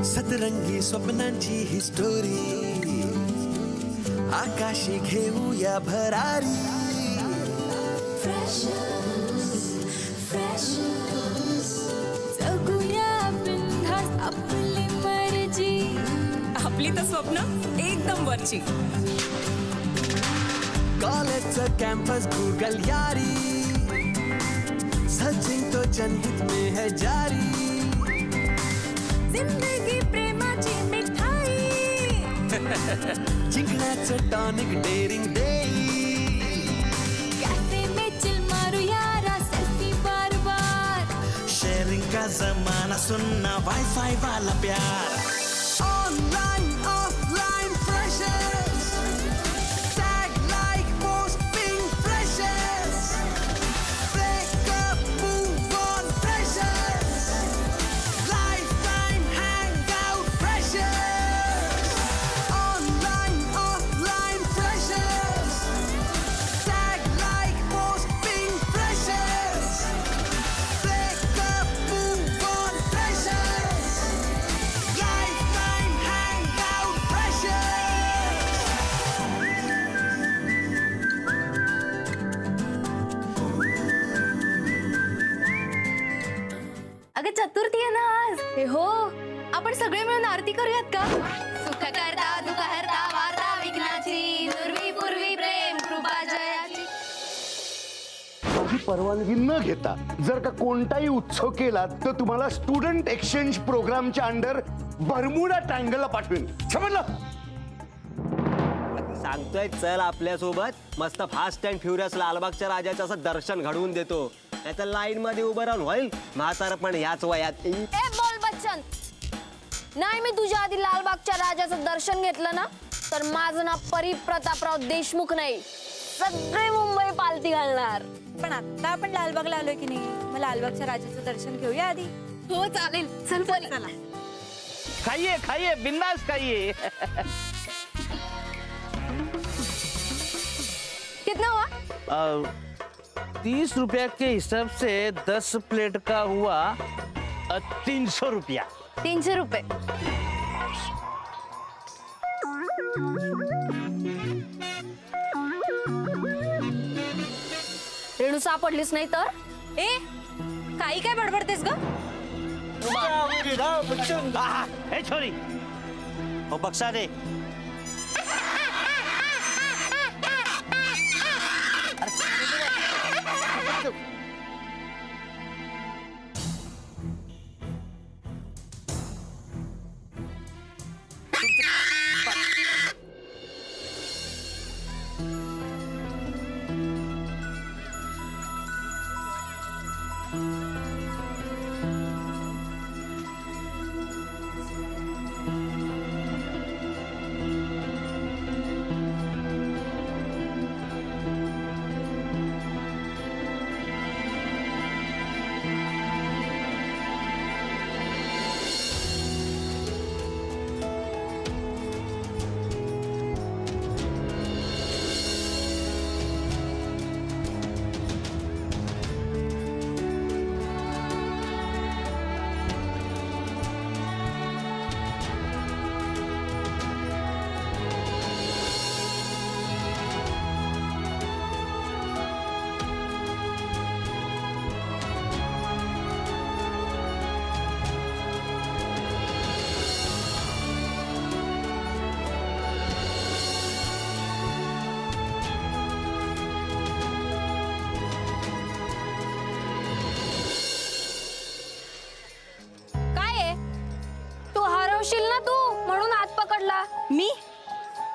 सतरंगी स्वप्नांची ही स्टोरी आकाशी घेऊया भरारी जगूया बिनधास्त आपली मर्जी आपली तर स्वप्न एकदम वरची कॉलेजचं कॅम्पस गूगल यारी सचिन तो जनहित में है जारी जिंदगी प्रेमाची मिठाई जिंकण्याचं टॉनिक डेरिंग देई कैफे में चिल मारू यारा सेल्फी बार बार शेयरिंग का जमाना सुनना वाईफाई वाला प्यार online offline freshers tag like posting freshers breakup move on freshers life time hang out freshers online offline freshers tag like posting freshers breakup move on freshers life time hang out freshers अगं चतुर्थी आहे ना आज हे हो आपण सगळे मिळून आरती करूयात का सुख करता दुःख हरता वार्ता विघ्नाची दुर्वी पूर्वी प्रेम कृपा जयाची माझी परवानगी न घेता जर का कोणताही उत्सव केला तर तुम्हाला स्टुडंट एक्सचेंज प्रोग्रामच्या अंडर बर्मुडा ट्रायंगलला पाठवेन समजलं सांगतोय चल आपल्या सोबत मस्त फास्ट अँड फ्युरियस लालबागच्या राजाचं असं दर्शन घडवून देतो त्याच्या लाईन मध्ये उभं राहून होईल म्हातार पण ह्याच वयात ए बोल बच्चन नाही मी तुझ्या आधी लालबागच्या राजाचं दर्शन घेतलं ना तर माझं नाव परिप्रतापराव देशमुख नाही सगळे मुंबई पालती घालणार पण आता आपण लालबागला आलोय की नाही मग लालबागच्या राजाचं दर्शन घेऊया आधी हो चालेल चल परी खाइए खाइए बिंदास खाइए कितना हुआ 30 रुपया के हिसाब से 10 प्लेट का हुआ 300 रुपया 300 रुपये रेणू सापडलीच नाही तर ए काही काय बडबडतेस ग हे छोरी हो बक्षा दे ना तू म्हणून हात पकडला मी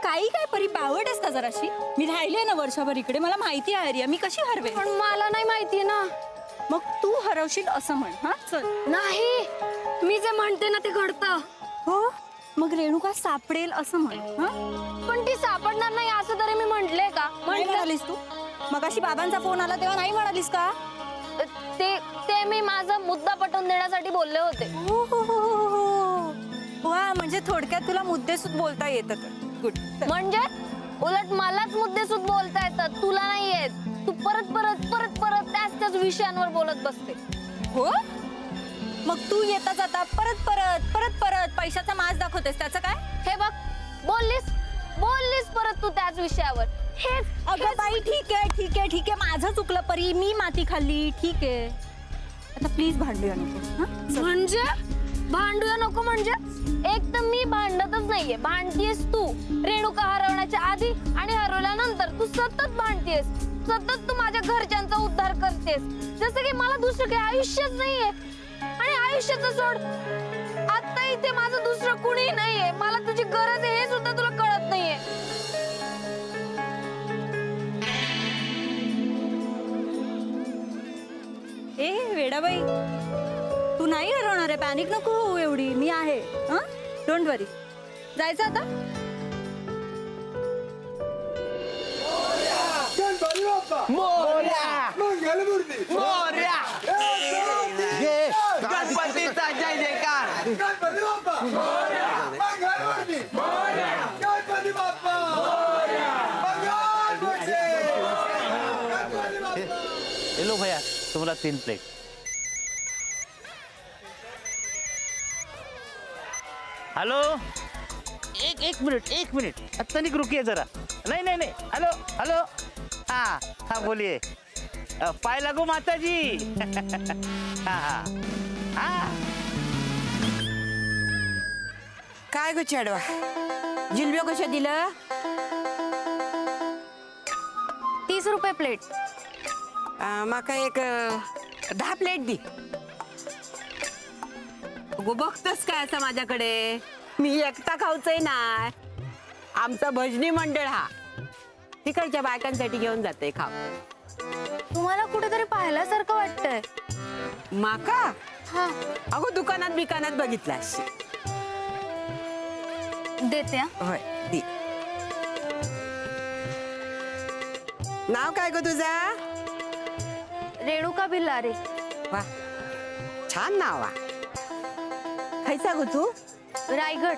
काही काय परी बावड आहेस का जराशी मी राहिले ना वर्षभर इकडे मला माहिती आहे आर्या मी कशी हरवे पण मला नाही माहिती ना मग तू हरवशील असं म्हण हा चल नाही मी जे म्हणते ना ते घडतं हो मग रेणुका सापडेल असं म्हण हा पण ती सापडणार नाही असं तरी मी म्हंटले का म्हणालीस तू मगाशी बाबांचा फोन आला तेव्हा नाही म्हणालीस का ते ते मी माझा मुद्दा पटवून देण्यासाठी बोलले होते वा म्हणजे थोडक्यात तुला मुद्देसूद बोलता येतं तर गुड म्हणजे उलट मलाच मुद्देसूद बोलता येतात तुला नाही येत तू परत परत परत परत त्याच विषयांवर बोलत बसते हो मग तू येता जाता परत परत परत परत पैशाचा माज दाखवतेस, त्याचं काय? हे बघ, बोललीस परत तू त्याच विषयावर. हेच अगं बाई, ठीक आहे ठीक आहे ठीक आहे, माझं चुकलं परी, मी माती खाल्ली, ठीक आहे. आता प्लीज भांडूया नको. म्हणजे भांडूया नको म्हणजे? एक तर मी भांडतच नाहीये, भांडतीयस तू. रेणुका हरवण्याच्या आधी आणि हरवल्यानंतर तू सतत भांडतीयस, सतत तू माझ्या घरच्यांचा उद्धार करतेस, जसं की मला दुसरं काही आयुष्यच नाहीये. आणि आयुष्याचं सोड, आता इथे माझं दुसरं कुणी नाहीये, मला तुझी गरज आहे हे सुद्धा तुला कळत नाहीये. ए वेडाबाई, तू नाही हरवणार आहे, पॅनिक नको होऊ एवढी, मी आहे. डोंट वरी. जायचं आता? गणपतीचा जय जयकार. लो भैया, तुम्हाला 3 प्लेट. हेलो, एक मिनट तनिक रुकिए जरा. नहीं, हेलो हेलो, हाँ बोलिए. पाय लागू माता जी. हाँ. काय गो चेडवा, जिलब्यो कशा दिलं? 30 रुपये प्लेट. माका एक 10 प्लेट दी. गो बघतस काय असं माझ्याकडे, मी एकटा खाऊचंय ना. आमचा भजनी मंडळ हा तिकडच्या बायकांसाठी घेऊन जाते खाऊ. तुम्हाला कुठेतरी पाहिल्यासारखं वाटतंय. माका? हा, अगो दुकानात बिकानात बघितलास. देते हा. होय दी. नाव काय गो तुझा? रेणुका भिलारे. वा, छान नाव आहे. खायचा गो तू? रायगड.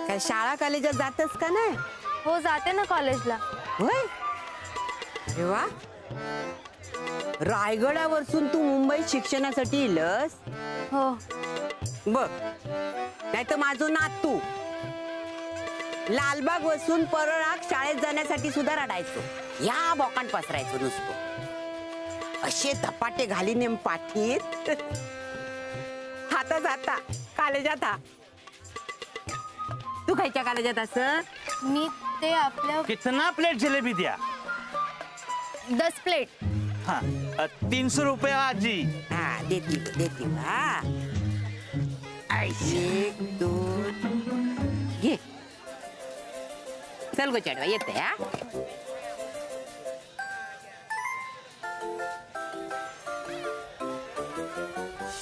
काय शाळा कॉलेजात जातस का नाही? हो, जाते ना कॉलेजला. होय. अरे वा, रायगडावरसून तू मुंबईत शिक्षणासाठी इलस? हो. बघ, नाही तर माझं नात तू लालबाग वसून परळाग शाळेत जाण्यासाठी सुद्धा रडायचो, या बोकांड पसरायचो नुसतं. असे धपाटे घाली नेम पाठीत हाता जाता कॉलेजात. हा तू खायच्या कॉलेजात असं? मी ते आपल्या कितना प्लेट जलेबी दिया? 10 प्लेट. हाँ, 300 रुपये आजी. हा देती हा. 1 2 घे. चल गो चढवा, येते. हा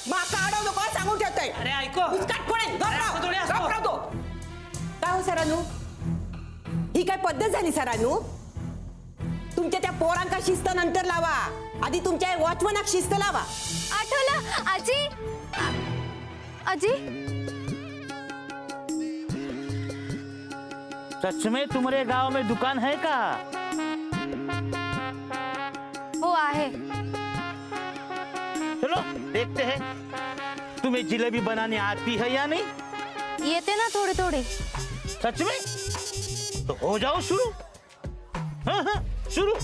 माका अडव नको सांगून ठेवतोय. अरे ऐको. काय हो सरानू, ही काय पद्धत झाली सरानू? तुमच्या त्या पोरांका शिस्त नंतर लावा, आधी तुमच्या वॉचमनाक शिस्त लावा. आठवलं आजी? आजी, सच में तुम्हारे गांव में दुकान है का? हो आहे. चलो देखते हैं तुम्हें जिलेबी बनाने आती है या नहीं. येते ना थोडे थोडे. सच में? तो हो जाओ शुरू. हाँ, शुरू.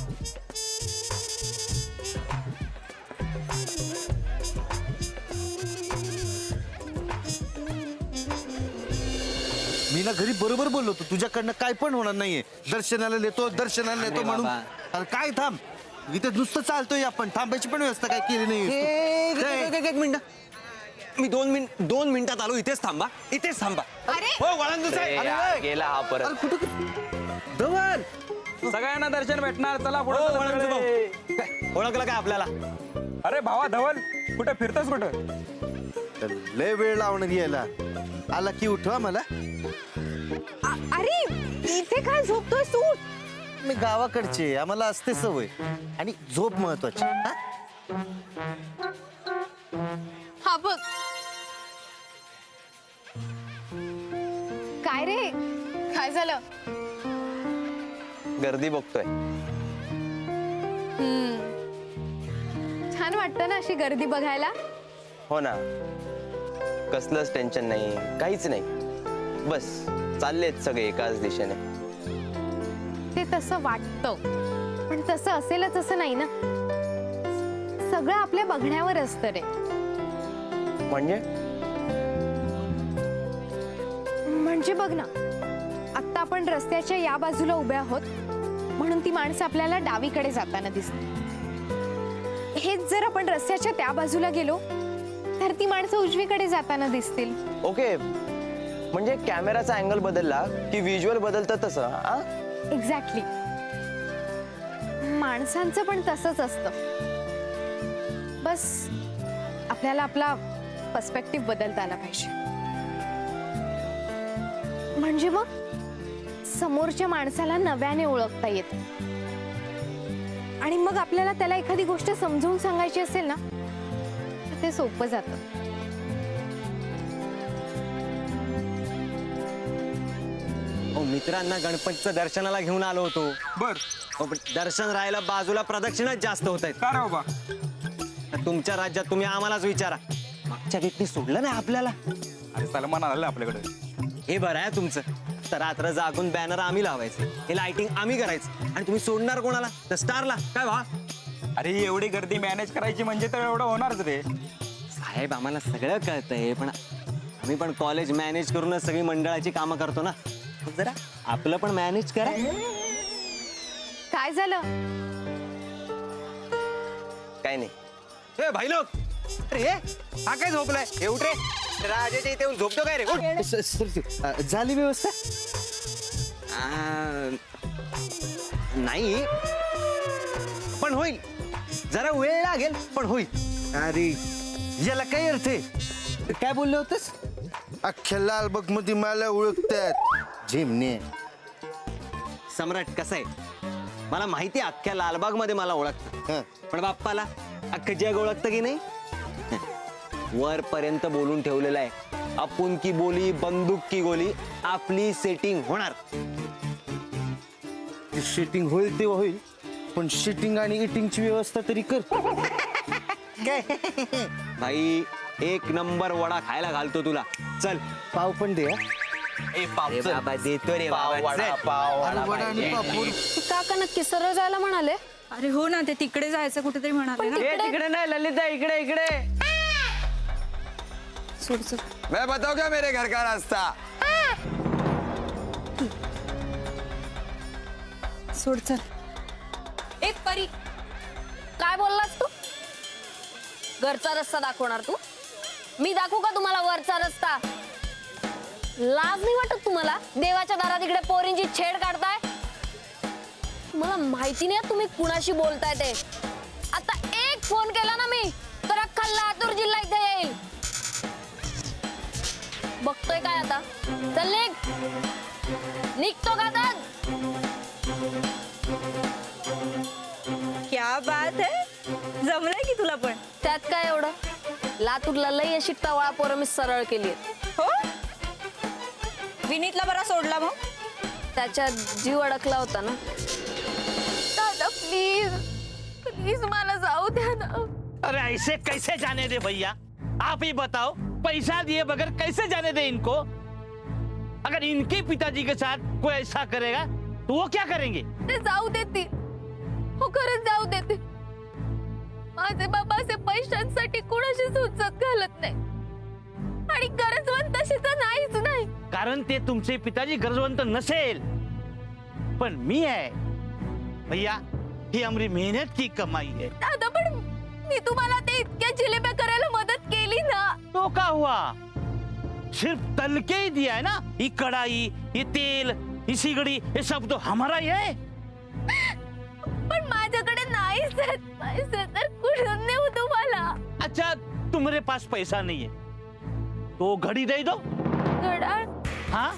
मी ना घरी बरोबर बोललो होतो, तुझ्याकडनं काय पण होणार नाहीये. दर्शनाला नेतो म्हणून. अरे काय थांब, इथे नुसतं चालतोय आपण, थांबायची पण व्यवस्था काय केली नाही. एक मिनिट, मी 2 मिनिटात आलो. इथेच थांबा. हो, वळंदूच आहे. गेला हा परत. धवल, सगळ्यांना दर्शन भेटणार. चला हो, वळंदू भाऊ. काय, ओळखलं काय आपल्याला? अरे भावा धवल, कुठे फिरतोस कुठं? लय वेळ लावणार यायला. आला की उठवा मला. अरे इथे काय झोपतोय तू? मी गावाकडचे, आम्हाला असते सवय, आणि झोप महत्वाची. हा बघ. काय रे, काय झालं? गर्दी बघतोय. छान वाटतं ना अशी गर्दी बघायला. हो ना, कसलंच टेन्शन नाही, काहीच नाही. बस चाललेत सगळे एकाच दिशेने. ते तसं वाटतं, पण तसं असेलच असं नाही ना. सगळं आपल्या बघण्यावर असतं रे. म्हणजे बघ ना, आता आपण रस्त्याच्या या बाजूला उभे आहोत म्हणून ती माणसं आपल्याला डावीकडे जाताना दिसतात. हेच जर आपण रस्त्याच्या त्या बाजूला गेलो तर ती माणसं उजवीकडे जाताना दिसतील. ओके, म्हणजे कॅमेराचा अँगल बदलला की व्हिज्युअल बदलतं तसं. एक्झॅक्टली. माणसांचं पण तसंच असतं. बस आपल्याला आपला पर्स्पेक्टिव्ह बदलता आला पाहिजे. म्हणजे मग समोरच्या माणसाला नव्याने ओळखता येतं. आणि मग आपल्याला त्याला एखादी गोष्ट समजून सांगायची असेल ना तर ते सोपं जातं. मित्रांना गणपतीचं दर्शनाला घेऊन आलो होतो. बर. दर्शन राहायला बाजूला प्रदक्षिणाच जास्त होत आहेत. का रे बाबा? तुमच्या राज्यात तुम्ही आम्हालाच विचारा, मागच्या व्यक्ती सोडलं नाही आपल्याला. अरे सलमान आला आपल्याकडे. हे बरं आहे तुमचं. तर रात्र जागून बॅनर आम्ही लावायचे, हे लाइटिंग आम्ही करायचं, आणि तुम्ही सोडणार कोणाला? तर स्टारला. काय वा? अरे एवढी गर्दी मॅनेज करायची म्हणजे तर एवढं होणारच रे. साहेब आम्हाला सगळं कळतंय, पण आम्ही पण कॉलेज मॅनेज करूनच सगळी मंडळाची कामं करतो ना. जरा आपलं पण मॅनेज करा. काय झालं? काय नाही. ए भाई लोक, अरे हा काय झोपलाय? हे उठ रे. राजाच्या इथे येऊन झोपतो काय रे? झाली व्यवस्था? नाही, पण होईल. जरा वेळ लागेल, पण होईल. अरे याला काय अर्थ आहे? काय बोलले होतेस? अख्ख्या लालबाग मध्ये मला ओळखतात झेमणे. सम्राट कसं आहे, मला माहिती आहे अख्ख्या लालबाग मध्ये मला ओळखतं, पण बाप्पाला अख्खं जग ओळखतं की नाही? वर पर्यंत बोलून ठेवलेलं आहे, आपण की बोली बंदूक की गोली, आपली सेटिंग होणार. शूटिंग होईल तेव्हा होईल, पण शूटिंग आणि इटिंगची व्यवस्था तरी कर. भाई एक नंबर वडा खायला घालतो तुला. चल पाव पण दे. बाबा देतो रे बाबा. काका नक्की सरळ जायला म्हणाले? अरे हो ना, ते तिकडे जायचं कुठेतरी म्हणाले ना. तिकडे नाही ललिता, इकडे इकडे. मैं बताऊं क्या मेरे घर का रास्ता? सोड चल. एक परी, काय बोललास तू? घरचा रस्ता दाखवणार तू? मी दाखवू का तुम्हाला वरचा रस्ता? लाज नाही वाटत तुम्हाला? देवाच्या दारात इकडे पोरींची छेड काढताय. मला माहिती नाही तुम्ही कुणाशी बोलताय ते. आता एक फोन केला ना मी तर अख्खा लातूर जिल्हा इथे येईल. बघतोय काय आता? चल निघ. निघतो का तर? क्या बात है, जमलंय की तुला पण. त्यात काय एवढं? लातूरला लई अशी टवाळा पोरं मी सरळ केली. हो, विनीतला बरा सोडला मग? त्याच्या जीव अडकला होता ना. दादा प्लीज प्लीज मला जाऊ द्या ना. अरे ऐसे कैसे जाने दे भैया, आप ही बताओ. पैसा दिए बगैर कैसे जाने दे इनको? अगर इनके पिताजी के साथ कोई ऐसा करेगा तो वो क्या करेंगे? ते जाऊ देतील, हो खरंच जाऊ देतील. माझे बाबा असे पैशांसाठी कुणाशी सुचत घालत नाही, आणि गरजवंत तशी तर नाहीच नाही. कारण ते तुमचे पिताजी गरजवंत नसेल, पण मी आहे भैया. ही हमारी मेहनत की कमाई है. दादा पण मी तुम्हाला ते इतक्या जिलेब्या करायला मदत केली ना. तो क्या हुआ? सिर्फ तल के ही दिया है ना. ये कढ़ाई, ये तेल, ये सिगड़ी, ये सब तो हमारा ही है. पण माझ्याकडे नाहीच आहेत पैसे, तर कुठून देऊ तुम्हाला? अच्छा तुम्हारे पास पैसा नहीं है तो घड़ी दे दो. घड्याळ? हाँ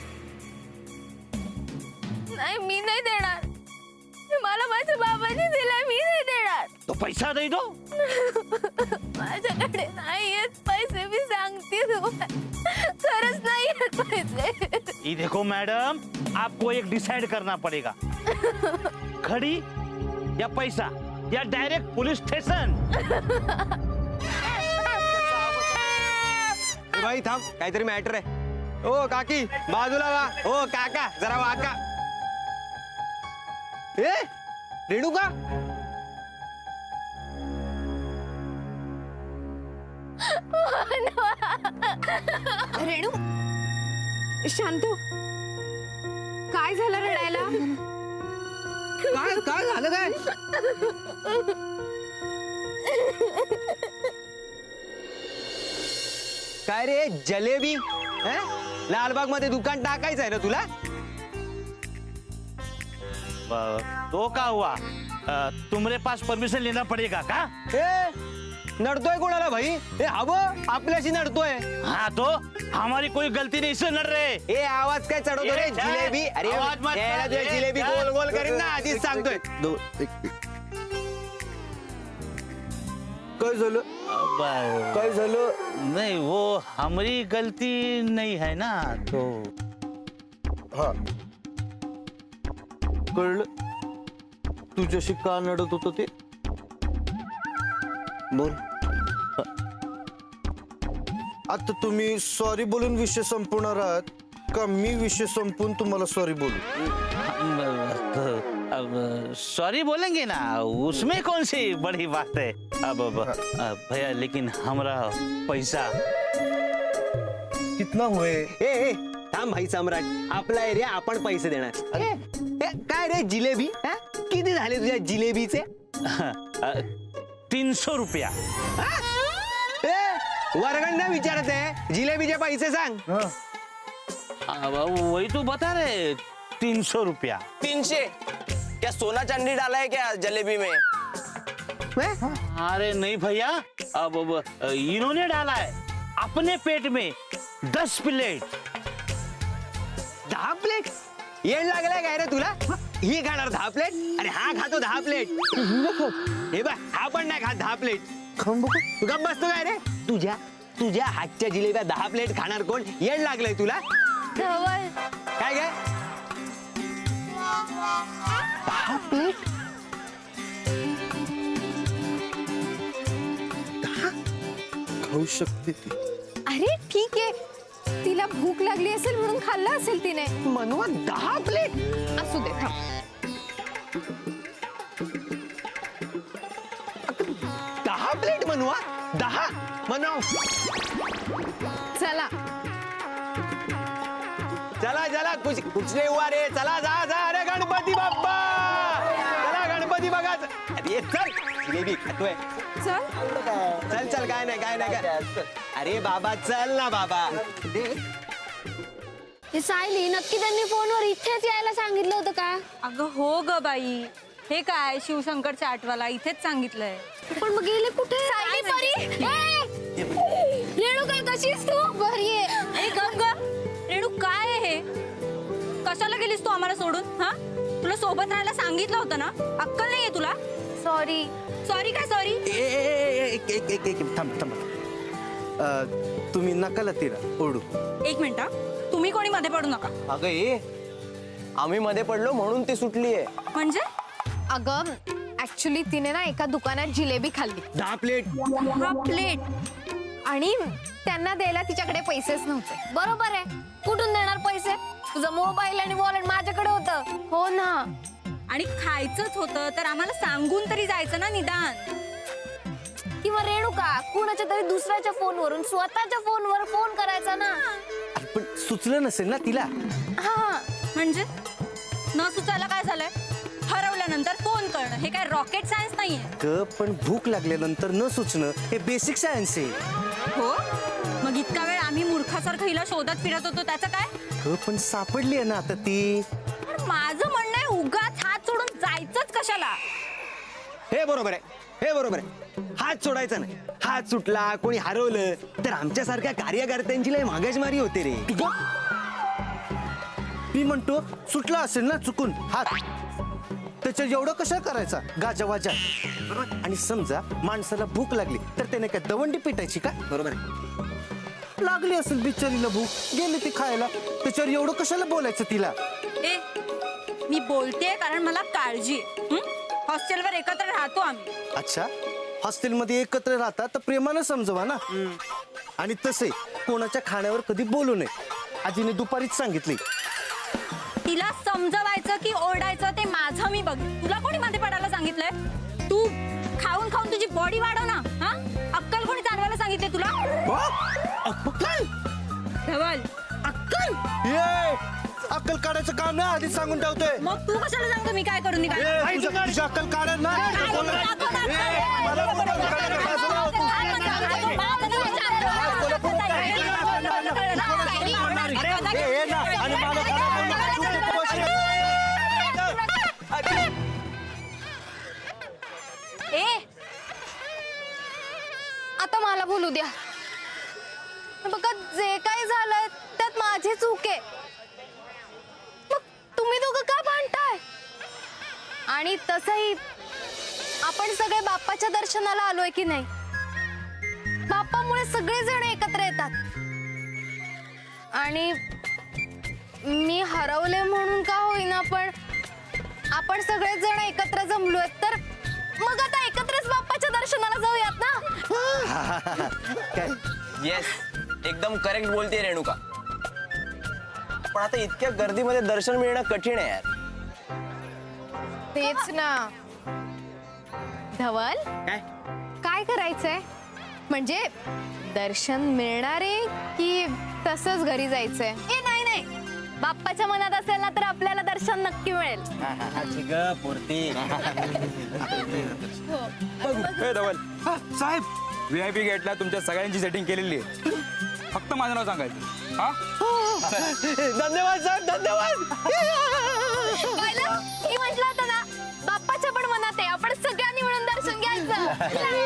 नाही, मी नाही देणार. मला माझ्या बाबांनी दिलाय, मी नाही देणार. तो पैसा दे दो. माझ्याकडे नाहीयेत पैसे, मी सांगते तुम्हाला, खरंच नाहीयेत पैसे. ये देखो मैडम, आपको एक डिसाइड करना पड़ेगा. घड़ी या पैसा या डायरेक्ट पुलिस स्टेशन. भाई थांब, काहीतरी मॅटर आहे. ओ काकी बाजूला वा. ओ काका जरा वाका. ए रेणुका, रेणू शांतू, काय झालं रडायला? काय काय झालं काय? काय रे जलेबी? लालबाग मध्ये दुकान टाकायचं आहे ना तुला? तो का हुआ? तुम्हारे पास परमिशन लेना पड़ेगा का? नडतोय कोणाला भाई? आपल्याशी नडतोय. हाँ तो हमारी कोई गलती नहीं से नड रहे. ए आवाज काय चढवतो रे? जिलेबी. अरे आवाज मत यायला तुझ्या जिलेबी गोल गोल करीन ना, आधीच सांगतोय. काय झालं? काय झालं? नहीं वो हमारी गलती नहीं है ना, तो हा कळलं. तुझ्याशी का नडत होतं ते बोल. आता तुम्ही सॉरी बोलून विषय संपवणार आहात का मी विषय संपवून तुम्हाला सॉरी बोलू? सॉरी बोलेंगे ना, उसमें कौन सी बड़ी बात है. अब भैया लेकिन हमारा पैसा कितना हुए? ए थांब भाई सम्राट, आपला एरिया आपण पैसे देणार. काय रे जिलेबी? किती झाले तुझ्या जिलेबीचे? 300 रुपया. वर्गंड विचारत आहे, जिलेबीचे पैसे सांग. वही तो बता रहे, 300 रुपया. 300? क्या सोना चांदी डाला है क्या जलेबी में? अरे नहीं भैया, अब इन्होंने डाला है अपने पेट में 10 प्लेट. 10 प्लेट? येड लागलाय काय रे तुला? ही खाणार 10 प्लेट? अरे हा खातो 10 प्लेट. हे बघ, हा पण नाही खात 10 प्लेट. तू गप्प बसतो काय रे? तुझ्या हातच्या जिलेब्या 10 प्लेट खाणार कोण? येड लागलंय तुला? धवल, काय काय? 10 प्लेट? खाऊ शकते ती. अरे ठीक आहे, तिला भूक लागली असेल म्हणून खाल्लं असेल तिने. मनवा 10 प्लेट? असू दे, थांब. 10 प्लेट मनवा? 10 मनव. चला चला चला, कुछ नहीं हुआ रे. चला जा जा. अरे गणपती बाप्पा, चला गणपती बघा. अरे चल, जिलेबी खातोय. चल चल काय नाही काय. अरे बाबा चल ना बाबा. हे सायली, नक्की त्यांनी फोनवर इथेच यायला सांगितलं होतं का? अगं हो ग बाई, हे काय शिवशंकर चाटवाला इथेच सांगितलंय. पण मग गेले कुठे? सायली परी, रेणू काय, कशीस तू? बरी आहे. ए गप ग, रेणू काय आहे हे? कशाला गेलीस तू आम्हाला सोडून? हा, तुला सोबत राहायला सांगितलं होतं ना, अक्कल नाहीये तुला? सॉरी. सॉरी काय सॉरी? एक थांब. तुम्ही नकाला तिला ओढू. एक मिनिट हा, तुम्ही कोणी मध्ये पडू नका. अगं ये, आम्ही मध्ये पडलो म्हणून ती सुटली आहे. म्हणजे? अगं ऍक्च्युली तिने ना एका दुकानात जिलेबी खाल्ली. 10 प्लेट? 10 प्लेट? आणि त्यांना द्यायला तिच्याकडे पैसेच नव्हते. बरोबर आहे, कुठून देणार पैसे? तुझा मोबाईल आणि वॉलेट माझ्याकडे होतं. हो ना. आणि खायचंच होतं तर आम्हाला सांगून तरी जायचं ना निदान. किंवा रेणुका कुणाच्या तरी दुसऱ्याच्या फोनवरून स्वतःच्या फोनवर फोन करायचा ना. पण सुचलं नसेल ना तिला. हा म्हणजे न सुचायला काय झालंय? हरवल्यानंतर फोन करणं हे काय रॉकेट सायन्स नाहीये. पण भूक लागल्यानंतर न सुचणं हे बेसिक सायन्स आहे. हो, मग इतका वेळ आम्ही मूर्खासारखं हिला शोधत फिरत होतो त्याचं काय? पण सापडली आहे ना आता ती. माझं म्हणणं आहे, उगाच हात सोडून जायचंच कशाला? हे बरोबर आहे. हात सोडायचा नाही. हात सुटला, कोणी हरवलं तर आमच्यासारख्या कार्यकर्त्यांची लय मागजमारी होते रे. मी म्हणतो सुटला असेल ना चुकून हात, त्याच्या एवढं कशा करायचा गाजावाजा. आणि समजा माणसाला भूक लागली तर त्याने काय दवंडी पिटायची का? बरोबर आहे. लागली असेल बिचारीला भूक, गेली ती खायला, त्याच्यावर एवढं कशाला बोलायचं तिला? ए, मी बोलतेय कारण मला काळजी आहे. हॉस्टेलवर एकत्र राहतो आम्ही. अच्छा, हॉस्टेलमध्ये एकत्र राहता तर प्रेमानं समजवा ना. आणि तसे कोणाच्या खाण्यावर कधी बोलू नये. आजीने दुपारीच सांगितली. तिला समजवायचं की ओरडायचं ते माझं मी बघ. तुला कोणी मध्ये पडायला सांगितलंय? तू खाऊन खाऊन तुझी बॉडी वाढव ना. हा, अक्कल कोणी चालवायला सांगितले तुला? अक्कल धवल, अक्कल अक्कल काढायचं काम नाही आधीच सांगून ठेवतोय. मग तू कशाला सांगतो मी काय करून तुझी अक्कल काढा ना. आता मला बोलू द्या. बघा, जे काही झालंय त्यात माझी चूक आहे. मग तुम्ही दोघं का भांडताय? आणि तसंही आपण सगळे बाप्पाच्या दर्शनाला आलोय की नाही? बाप्पामुळे सगळे जण एकत्र येतात. आणि मी हरवले म्हणून का होईना, पण आपण सगळे जण एकत्र जमलोय, तर मग आता एकत्रच बाप्पाच्या दर्शनाला जाऊयात ना. येस, एकदम करेक्ट बोलते रेणुका. पण आता इतक्या गर्दीमध्ये दर्शन मिळणं कठीण आहे यार. तेच ना. धवल, काय करायचंय? म्हणजे दर्शन मिळणारे की तसंच घरी जायचंय? ए नाही नाही, बाप्पाच्या मनात असेल ना तर आपल्याला दर्शन नक्की मिळेल. हे धवल साहेब, VIP गेटला तुमच्या सगळ्यांची सेटिंग केलेली आहे. फक्त माझं नाव सांगायचं. हा, धन्यवाद साहेब, धन्यवाद. मी म्हटलं होतं ना, बाप्पाच्या पण मनात आहे. आपण सगळ्यांनी मिळून दर्शन घ्यायचं.